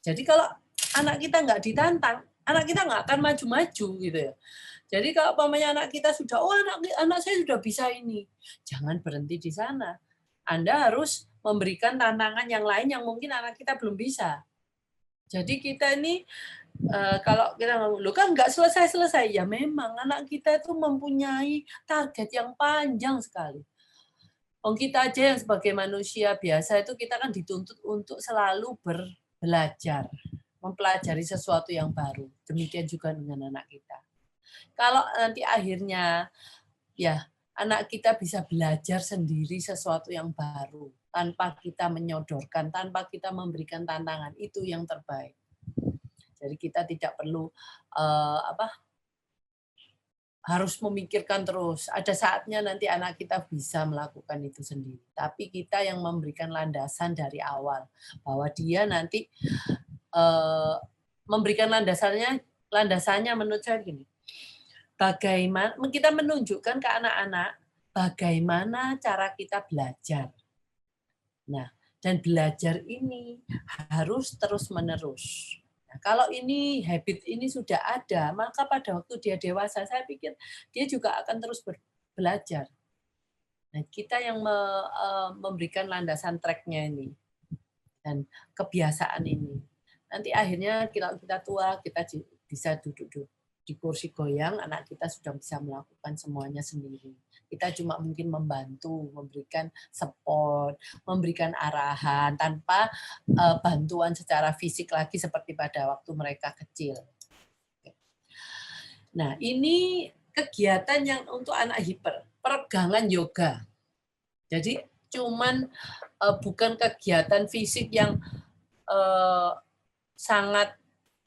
Jadi kalau anak kita nggak ditantang, anak kita nggak akan maju-maju gitu ya. Jadi kalau umpamanya anak kita sudah, oh anak saya sudah bisa ini, jangan berhenti di sana. Anda harus memberikan tantangan yang lain yang mungkin anak kita belum bisa. Jadi kita ini kalau kita ngomong, "Loh kan nggak selesai-selesai." Ya memang anak kita itu mempunyai target yang panjang sekali. Kita aja yang sebagai manusia biasa itu kita kan dituntut untuk selalu belajar, mempelajari sesuatu yang baru. Demikian juga dengan anak kita. Kalau nanti akhirnya ya anak kita bisa belajar sendiri sesuatu yang baru tanpa kita menyodorkan, tanpa kita memberikan tantangan, itu yang terbaik. Jadi kita tidak perlu harus memikirkan terus. Ada saatnya nanti anak kita bisa melakukan itu sendiri. Tapi kita yang memberikan landasan dari awal bahwa dia nanti memberikan landasannya menurut saya gini. Bagaimana kita menunjukkan ke anak-anak bagaimana cara kita belajar. Nah, dan belajar ini harus terus-menerus. Nah, kalau ini habit ini sudah ada, maka pada waktu dia dewasa, saya pikir dia juga akan terus belajar. Nah, kita yang memberikan landasan track-nya ini dan kebiasaan ini. Nanti akhirnya kita tua, kita bisa duduk di kursi goyang, anak kita sudah bisa melakukan semuanya sendiri. Kita cuma mungkin membantu, memberikan support, memberikan arahan tanpa bantuan secara fisik lagi seperti pada waktu mereka kecil. Nah, ini kegiatan yang untuk anak hiper, peregangan yoga. Jadi cuman bukan kegiatan fisik yang sangat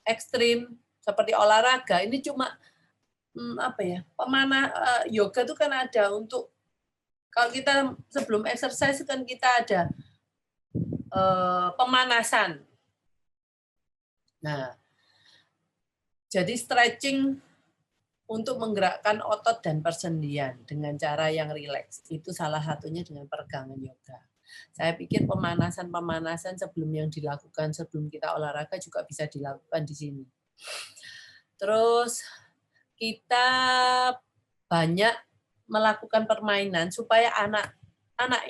ekstrim seperti olahraga. Ini cuma yoga itu kan ada untuk kalau kita sebelum exercise kan kita ada pemanasan. Nah, jadi stretching untuk menggerakkan otot dan persendian dengan cara yang rileks. Itu salah satunya dengan peregangan yoga. Saya pikir pemanasan sebelum yang dilakukan sebelum kita olahraga juga bisa dilakukan di sini. Terus kita banyak melakukan permainan supaya anak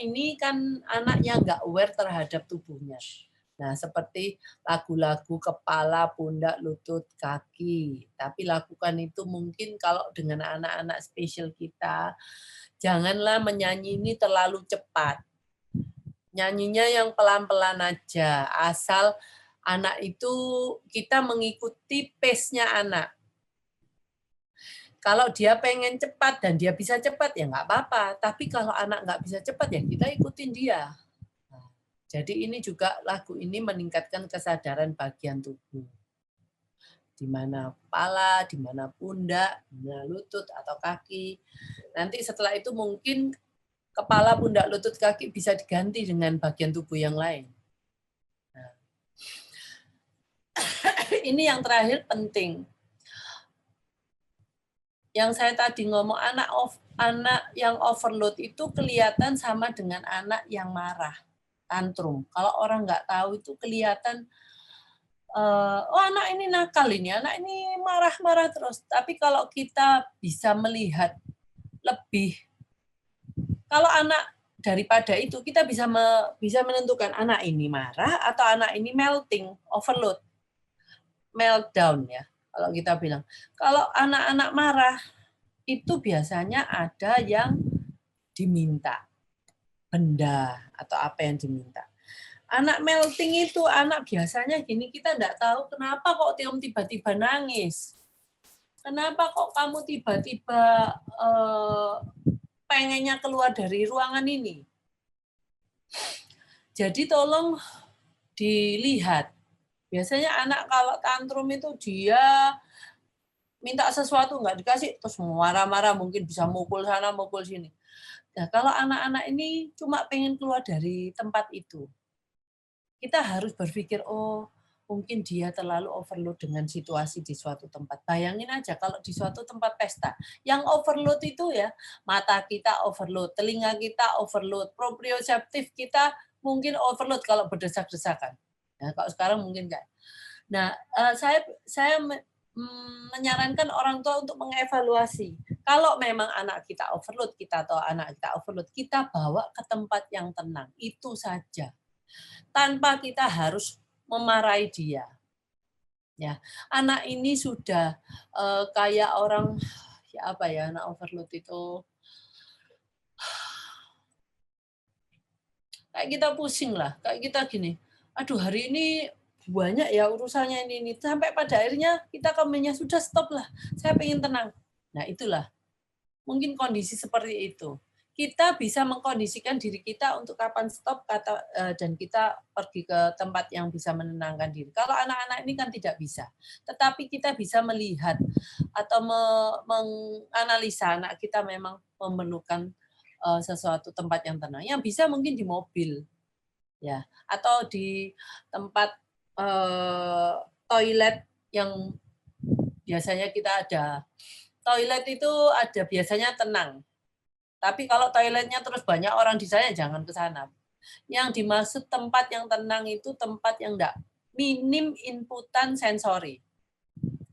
ini kan anak yang nggak aware terhadap tubuhnya. Nah, seperti lagu-lagu kepala, pundak, lutut, kaki. Tapi lakukan itu mungkin kalau dengan anak-anak spesial kita, janganlah menyanyi ini terlalu cepat. Nyanyinya yang pelan-pelan aja, asal anak itu kita mengikuti pace-nya anak. Kalau dia pengen cepat dan dia bisa cepat, ya nggak apa-apa. Tapi kalau anak nggak bisa cepat, ya kita ikutin dia. Jadi ini juga lagu ini meningkatkan kesadaran bagian tubuh. Di mana kepala, di mana pundak, di mana lutut atau kaki. Nanti setelah itu mungkin kepala, pundak, lutut, kaki bisa diganti dengan bagian tubuh yang lain. Nah. Ini yang terakhir penting. Yang saya tadi ngomong anak yang overload itu kelihatan sama dengan anak yang marah. Tantrum. Kalau orang nggak tahu itu kelihatan, oh anak ini nakal ini, anak ini marah-marah terus. Tapi kalau kita bisa melihat lebih, kalau anak daripada itu kita bisa menentukan anak ini marah atau anak ini melting, overload, meltdown ya. Kalau kita bilang, kalau anak-anak marah itu biasanya ada yang diminta. Benda atau apa yang diminta. Anak melting itu anak biasanya gini, kita enggak tahu kenapa kok tiba-tiba nangis. Kenapa kok kamu tiba-tiba pengennya keluar dari ruangan ini. Jadi tolong dilihat. Biasanya anak kalau tantrum itu dia minta sesuatu enggak dikasih, terus marah-marah, mungkin bisa mukul sana, mukul sini. Nah, kalau anak-anak ini cuma pengen keluar dari tempat itu, kita harus berpikir, oh mungkin dia terlalu overload dengan situasi di suatu tempat. Bayangin aja kalau di suatu tempat pesta, yang overload itu ya, mata kita overload, telinga kita overload, proprioceptif kita mungkin overload kalau berdesak-desakan. Nah, kalau sekarang mungkin enggak. Nah, saya menyarankan orang tua untuk mengevaluasi. Kalau memang anak kita overload, kita bawa ke tempat yang tenang. Itu saja. Tanpa kita harus memarahi dia. Ya, anak ini sudah kayak orang anak overload itu kayak kita pusing lah, kayak kita gini. Aduh, hari ini banyak ya urusannya ini. Sampai pada akhirnya kita komennya sudah stop lah. Saya pengen tenang. Nah, itulah. Mungkin kondisi seperti itu. Kita bisa mengkondisikan diri kita untuk kapan stop dan kita pergi ke tempat yang bisa menenangkan diri. Kalau anak-anak ini kan tidak bisa. Tetapi kita bisa melihat atau menganalisa anak kita memang memerlukan sesuatu tempat yang tenang. Yang bisa mungkin di mobil, ya, atau di tempat toilet yang biasanya kita ada. Toilet itu ada biasanya tenang. Tapi kalau toiletnya terus banyak orang di sana, jangan ke sana. Yang dimaksud tempat yang tenang itu tempat yang enggak minim inputan sensori.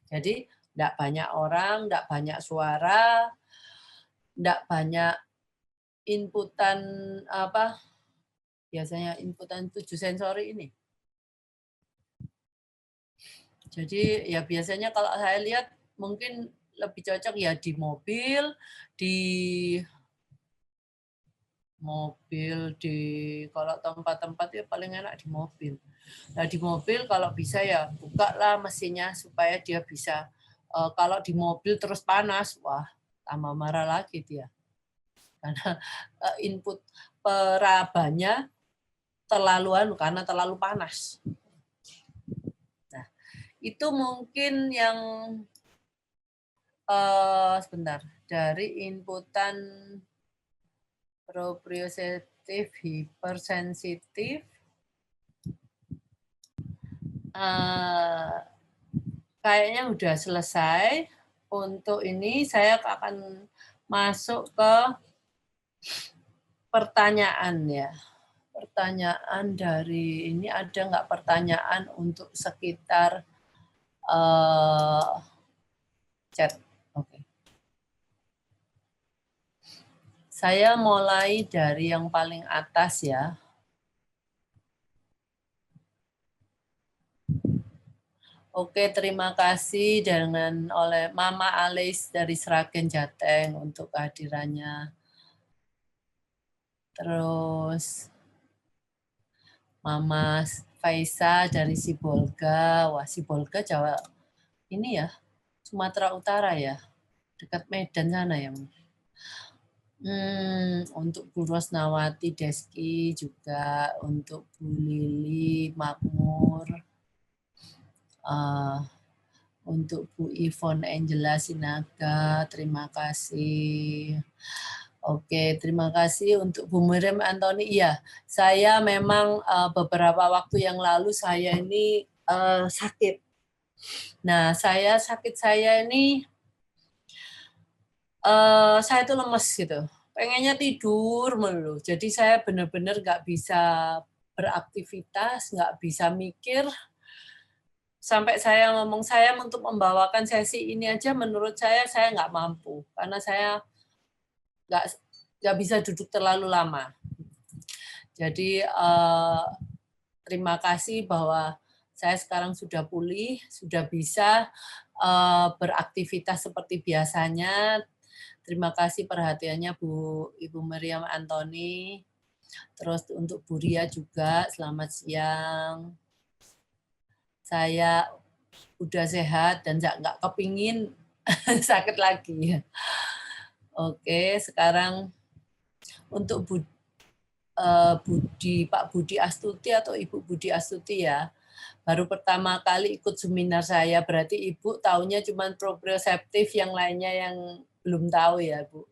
Jadi enggak banyak orang, enggak banyak suara, enggak banyak inputan biasanya inputan 7 sensori ini. Jadi ya biasanya kalau saya lihat mungkin lebih cocok ya di mobil, kalau tempat-tempat ya paling enak di mobil. Nah, di mobil kalau bisa ya buka lah mesinnya supaya dia bisa kalau di mobil terus panas, wah tambah marah lagi dia. Karena input perabannya karena terlalu panas. Nah, itu mungkin yang sebentar dari inputan proprioceptif hipersensitif kayaknya udah selesai. Untuk ini saya akan masuk ke pertanyaan ya. Pertanyaan dari ini ada nggak pertanyaan untuk sekitar chat? Oke. Saya mulai dari yang paling atas ya. Oke, terima kasih oleh Mama Alice dari Sragen Jateng untuk kehadirannya. Terus Mama Faisa dari Sibolga. Wah, Sibolga Jawa ini ya, Sumatera Utara ya. Dekat Medan sana ya. Untuk Bu Rosnawati Deski juga, untuk Bu Lili Makmur, untuk Bu Yvonne Angela Sinaga, terima kasih. Oke, terima kasih untuk Bu Miriam Antoni. Iya, saya memang beberapa waktu yang lalu saya ini sakit. Nah, saya ini saya itu lemes gitu. Pengennya tidur melulu. Jadi saya benar-benar nggak bisa beraktivitas, nggak bisa mikir. Sampai saya ngomong saya untuk membawakan sesi ini aja menurut saya nggak mampu. Karena saya nggak bisa duduk terlalu lama. Jadi terima kasih bahwa saya sekarang sudah pulih, sudah bisa beraktivitas seperti biasanya. Terima kasih perhatiannya Ibu Miriam Antoni. Terus untuk Bu Ria juga, selamat siang. Saya udah sehat dan nggak kepingin sakit lagi. Oke, sekarang untuk Pak Budi Astuti atau Ibu Budi Astuti ya. Baru pertama kali ikut seminar saya, berarti Ibu taunya cuma proprioceptif, yang lainnya yang belum tahu ya, Bu.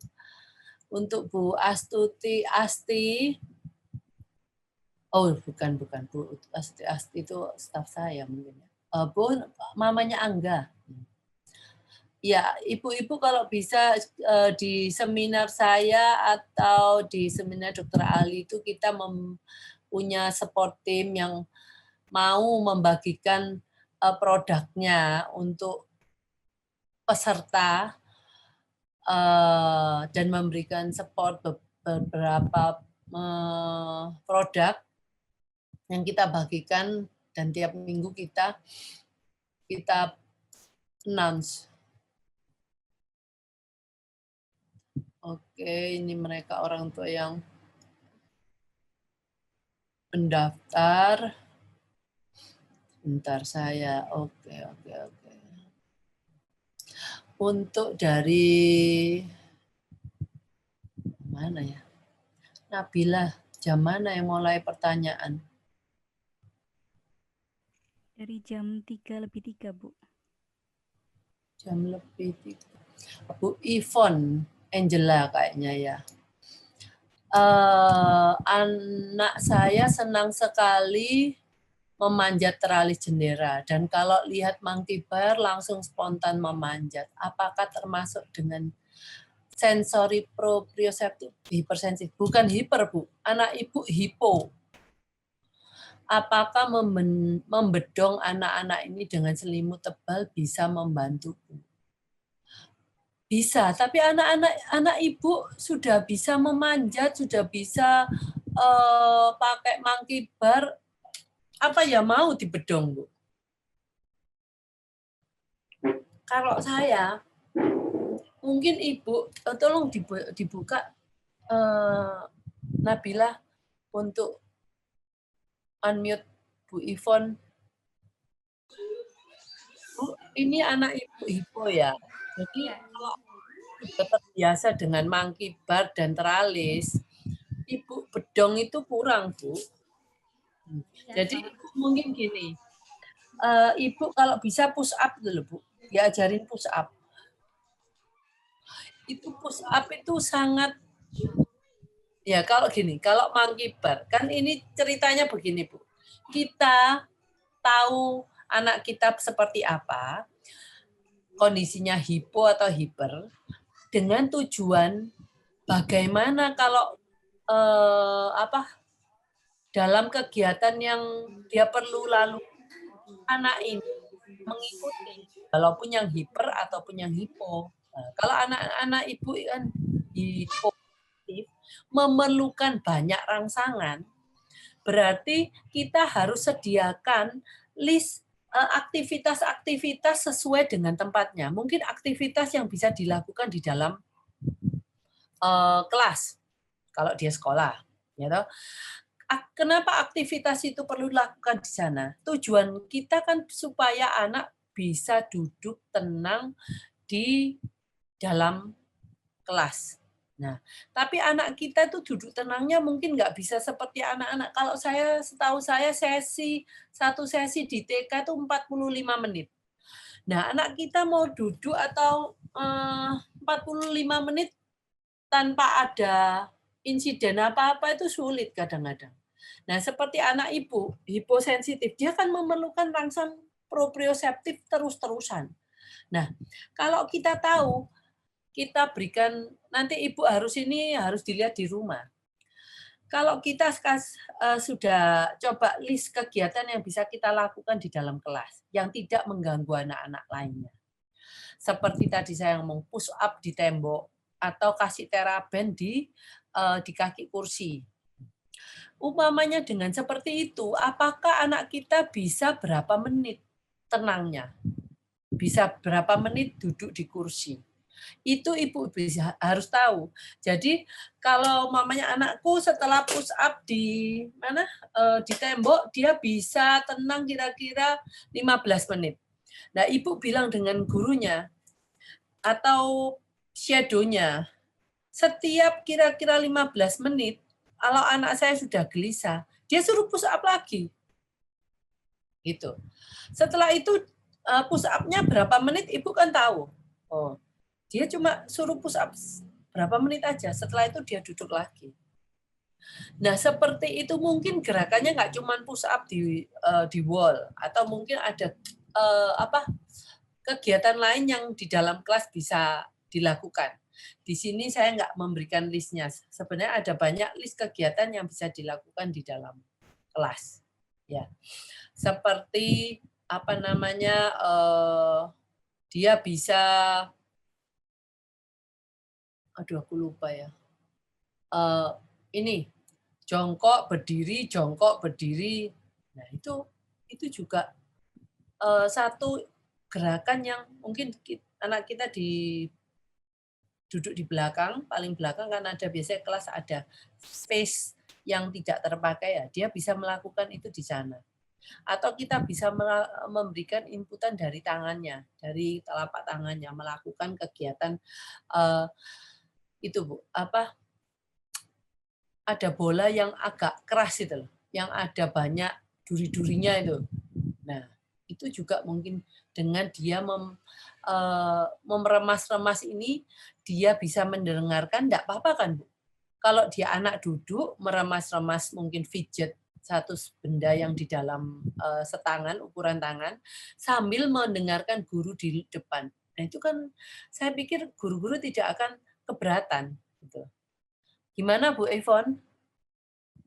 Untuk Bu Asti, oh bukan Bu Asti itu staf saya mungkin. Bu, mamanya Angga. Ya, ibu-ibu kalau bisa di seminar saya atau di seminar Dokter Ali itu kita punya support team yang mau membagikan produknya untuk peserta dan memberikan support beberapa produk yang kita bagikan dan tiap minggu kita announce. Oke, ini mereka orang tua yang mendaftar. Bentar saya. Oke. Untuk dari mana ya? Nabila, jam mana yang mulai pertanyaan? Dari jam 3:03, Bu. Jam lebih 3. Bu Ivon Angela kayaknya ya. Anak saya senang sekali memanjat teralis jendera, dan kalau lihat monkey bar langsung spontan memanjat. Apakah termasuk dengan sensory proprioceptive hypersensitif? Bukan hiper, Bu. Anak ibu hipo. Apakah membedong anak-anak ini dengan selimut tebal bisa membantu, Bu? Bisa, tapi anak ibu sudah bisa memanjat, sudah bisa pakai monkey bar, apa ya mau dibedong, Bu? Kalau saya, mungkin Ibu, tolong dibuka Nabila untuk unmute Bu Ivon. Bu, ini anak Ibu Hipo ya. Jadi kalau sudah terbiasa dengan monkey bar dan teralis, Ibu bedong itu kurang, Bu. Jadi mungkin gini, Ibu kalau bisa push up dulu, Bu. Diajarin push up. Itu push up itu sangat, ya kalau gini, kalau monkey bar, kan ini ceritanya begini, Bu. Kita tahu anak kita seperti apa, kondisinya hipo atau hiper, dengan tujuan bagaimana kalau dalam kegiatan yang dia perlu lalu anak ini mengikuti, walaupun yang hiper ataupun yang hipo. Nah, kalau anak-anak ibu kan hipo memerlukan banyak rangsangan, berarti kita harus sediakan list aktivitas-aktivitas sesuai dengan tempatnya. Mungkin aktivitas yang bisa dilakukan di dalam kelas, kalau dia sekolah. Ya, kenapa aktivitas itu perlu dilakukan di sana? Tujuan kita kan supaya anak bisa duduk tenang di dalam kelas. Nah, tapi anak kita tuh duduk tenangnya mungkin nggak bisa seperti anak-anak. Kalau setahu saya satu sesi di TK itu 45 menit. Nah, anak kita mau duduk atau 45 menit tanpa ada insiden apa-apa itu sulit kadang-kadang. Nah, seperti anak ibu, hiposensitif, dia kan memerlukan rangsang proprioseptif terus-terusan. Nah, kalau kita tahu, kita berikan, nanti ibu harus dilihat di rumah. Kalau kita sudah coba list kegiatan yang bisa kita lakukan di dalam kelas, yang tidak mengganggu anak-anak lainnya. Seperti tadi saya ngomong push up di tembok, atau kasih teraben di kaki kursi. Umpamanya dengan seperti itu, apakah anak kita bisa berapa menit tenangnya? Bisa berapa menit duduk di kursi? Itu ibu harus tahu. Jadi kalau mamanya anakku setelah push up di tembok, dia bisa tenang kira-kira 15 menit. Nah, ibu bilang dengan gurunya atau shadow-nya, setiap kira-kira 15 menit, kalau anak saya sudah gelisah, dia suruh push up lagi. Gitu. Setelah itu push up-nya berapa menit, ibu kan tahu. Oh, dia cuma suruh push up berapa menit aja, setelah itu dia duduk lagi. Nah, seperti itu mungkin gerakannya nggak cuma push up di wall, atau mungkin ada kegiatan lain yang di dalam kelas bisa dilakukan. Di sini saya nggak memberikan listnya. Sebenarnya ada banyak list kegiatan yang bisa dilakukan di dalam kelas. Ya, seperti apa namanya, dia bisa, aduh aku lupa ya. Ini jongkok berdiri. Nah itu juga satu gerakan yang mungkin anak kita duduk di belakang, paling belakang kan ada biasanya kelas ada space yang tidak terpakai ya, dia bisa melakukan itu di sana. Atau kita bisa memberikan inputan dari tangannya, dari telapak tangannya, melakukan kegiatan eh, itu Bu, apa ada bola yang agak keras itu loh, yang ada banyak duri-durinya itu. Nah, itu juga mungkin dengan dia meremas-remas ini, dia bisa mendengarkan, enggak apa-apa kan, Bu? Kalau dia anak duduk, meremas-remas mungkin fidget satu benda yang di dalam setangan, ukuran tangan, sambil mendengarkan guru di depan. Nah, itu kan saya pikir guru-guru tidak akan keberatan. Gitu. Gimana Bu Evon?